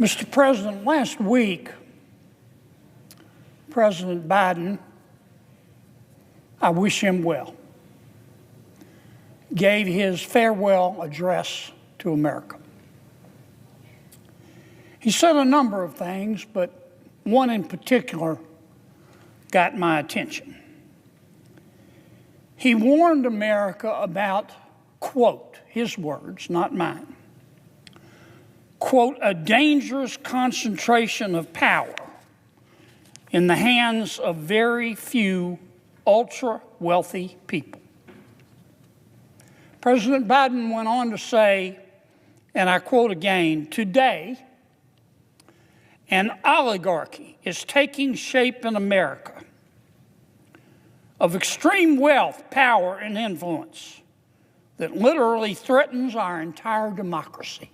Mr. President, last week, President Biden, I wish him well, gave his farewell address to America. He said a number of things, but one in particular got my attention. He warned America about, quote, his words, not mine, quote, a dangerous concentration of power in the hands of very few ultra-wealthy people. President Biden went on to say, and I quote again, today, an oligarchy is taking shape in America of extreme wealth, power, and influence that literally threatens our entire democracy,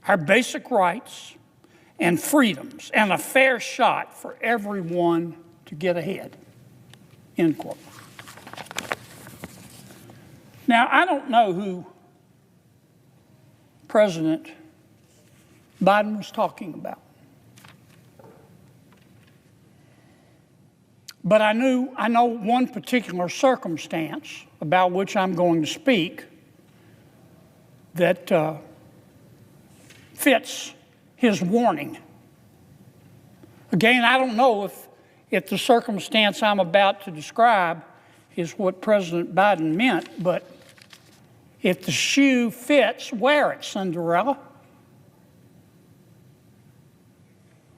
our basic rights and freedoms, and a fair shot for everyone to get ahead, end quote. Now, I don't know who President Biden was talking about, but I know one particular circumstance about which I'm going to speak that fits his warning. Again, I don't know if the circumstance I'm about to describe is what President Biden meant, but if the shoe fits, wear it, Cinderella.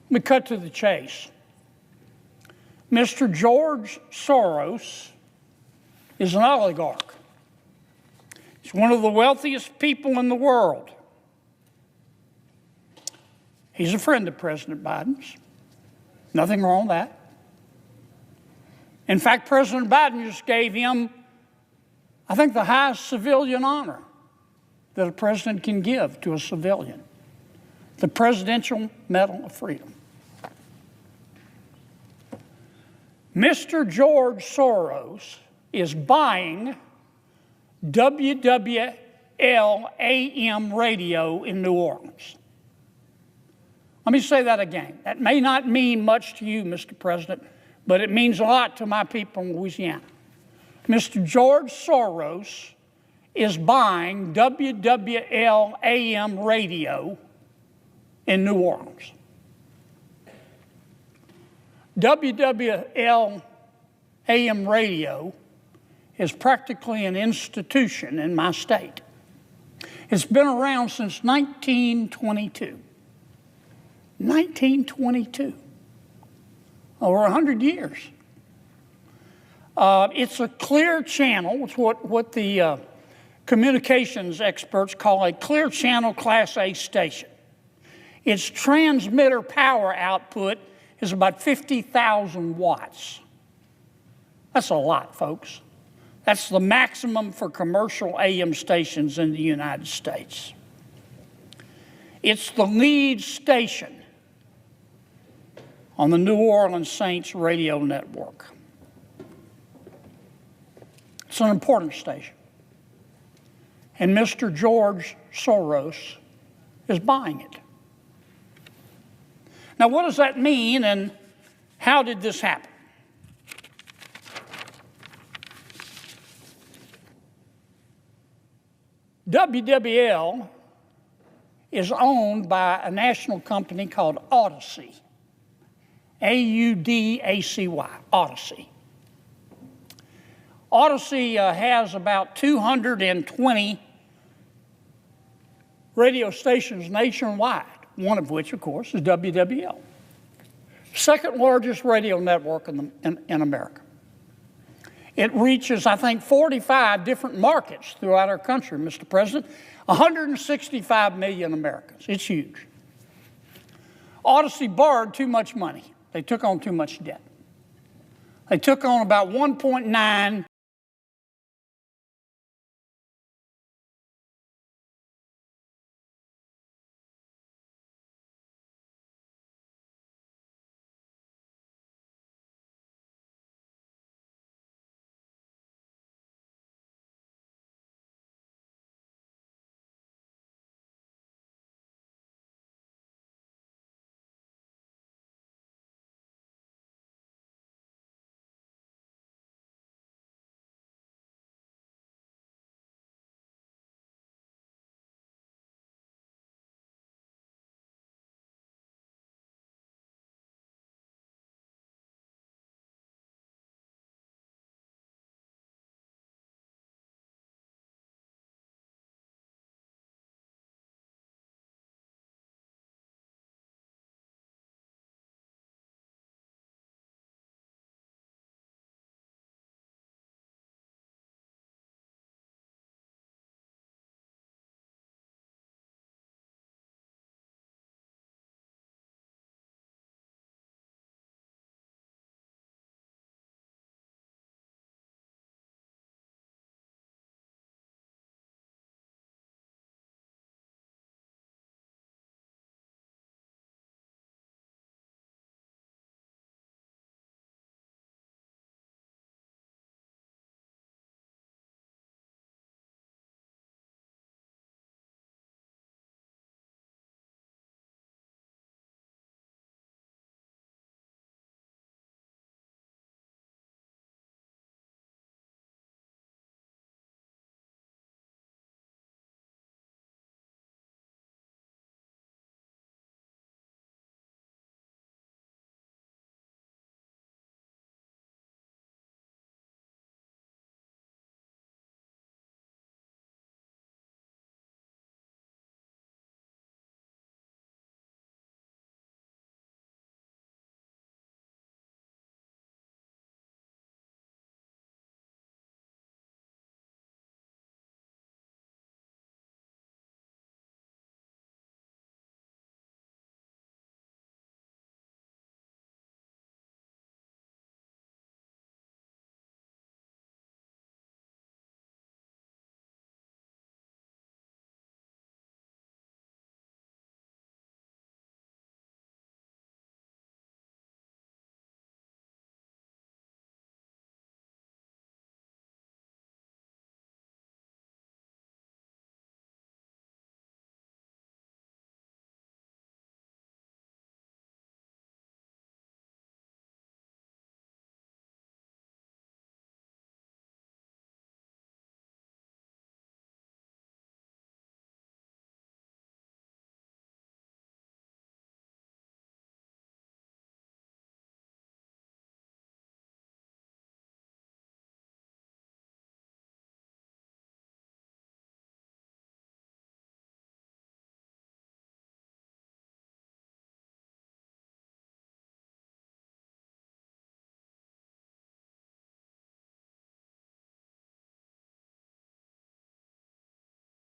Let me cut to the chase. Mr. George Soros is an oligarch. He's one of the wealthiest people in the world. He's a friend of President Biden's. Nothing wrong with that. In fact, President Biden just gave him, I think, the highest civilian honor that a president can give to a civilian, the Presidential Medal of Freedom. Mr. George Soros is buying WWL AM radio in New Orleans. Let me say that again. That may not mean much to you, Mr. President, but it means a lot to my people in Louisiana. Mr. George Soros is buying WWL AM radio in New Orleans. WWL AM radio is practically an institution in my state. It's been around since 1922. 1922. Over 100 years. It's a clear channel. It's what the communications experts call a clear channel Class A station. Its transmitter power output is about 50,000 watts. That's a lot, folks. That's the maximum for commercial AM stations in the United States. It's the lead station on the New Orleans Saints radio network. It's an important station. And Mr. George Soros is buying it. Now, what does that mean, and how did this happen? WWL is owned by a national company called Odyssey. A-U-D-A-C-Y, Odyssey. Odyssey has about 220 radio stations nationwide, one of which, of course, is WWL. Second largest radio network in America. It reaches, I think, 45 different markets throughout our country, Mr. President. 165 million Americans. It's huge. Odyssey borrowed too much money. They took on too much debt. They took on about $1.9